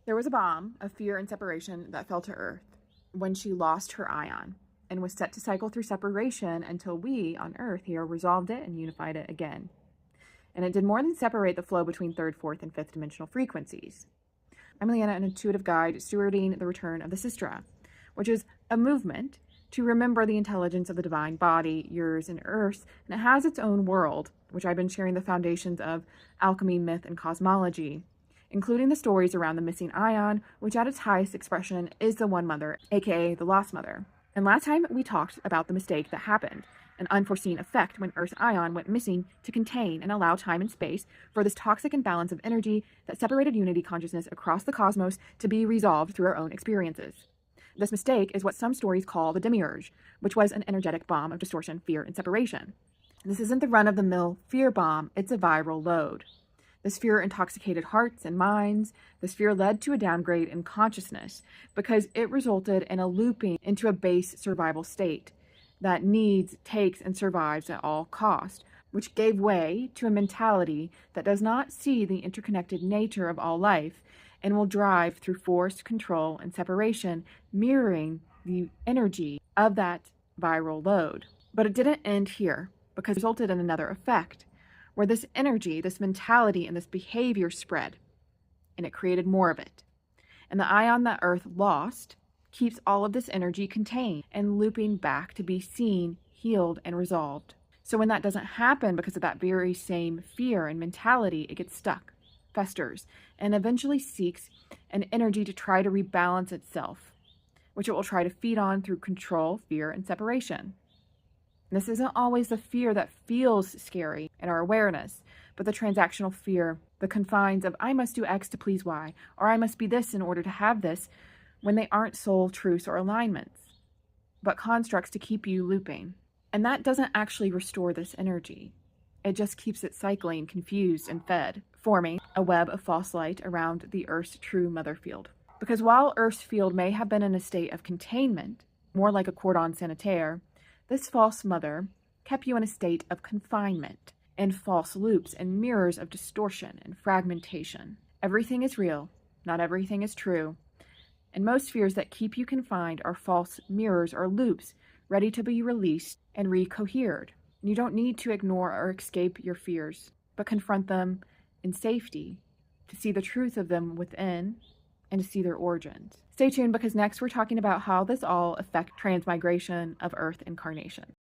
There was a bomb of fear and separation that fell to Earth when she lost her ion and was set to cycle through separation until we, on Earth here, resolved it and unified it again. And it did more than separate the flow between third, fourth, and fifth dimensional frequencies. I'm Leanna, an intuitive guide stewarding the return of the Sistra, which is a movement to remember the intelligence of the divine body, yours and Earth's, and it has its own world, which I've been sharing the foundations of alchemy, myth, and cosmology, including the stories around the missing ion, which at its highest expression is the One Mother, aka the Lost Mother. And last time we talked about the mistake that happened, an unforeseen effect when Earth's ion went missing to contain and allow time and space for this toxic imbalance of energy that separated unity consciousness across the cosmos to be resolved through our own experiences. This mistake is what some stories call the demiurge, which was an energetic bomb of distortion, fear, and separation. This isn't the run-of-the-mill fear bomb, it's a viral load. This fear intoxicated hearts and minds. This fear led to a downgrade in consciousness because it resulted in a looping into a base survival state that needs, takes, and survives at all cost, which gave way to a mentality that does not see the interconnected nature of all life and will drive through force, control, and separation, mirroring the energy of that viral load. But it didn't end here because it resulted in another effect, where this energy, this mentality, and this behavior spread, and it created more of it. And the ion that Earth lost keeps all of this energy contained and looping back to be seen, healed, and resolved. So when that doesn't happen because of that very same fear and mentality, it gets stuck, festers, and eventually seeks an energy to try to rebalance itself, which it will try to feed on through control, fear, and separation. This isn't always the fear that feels scary in our awareness, but the transactional fear, the confines of I must do X to please Y, or I must be this in order to have this, when they aren't soul truths or alignments, but constructs to keep you looping. And that doesn't actually restore this energy. It just keeps it cycling, confused, and fed, forming a web of false light around the Earth's true mother field. Because while Earth's field may have been in a state of containment, more like a cordon sanitaire, this false mother kept you in a state of confinement and false loops and mirrors of distortion and fragmentation. Everything is real, not everything is true. And most fears that keep you confined are false mirrors or loops ready to be released and recohered. You don't need to ignore or escape your fears, but confront them in safety to see the truth of them within and to see their origins. Stay tuned because next we're talking about how this all affects transmigration of Earth incarnation.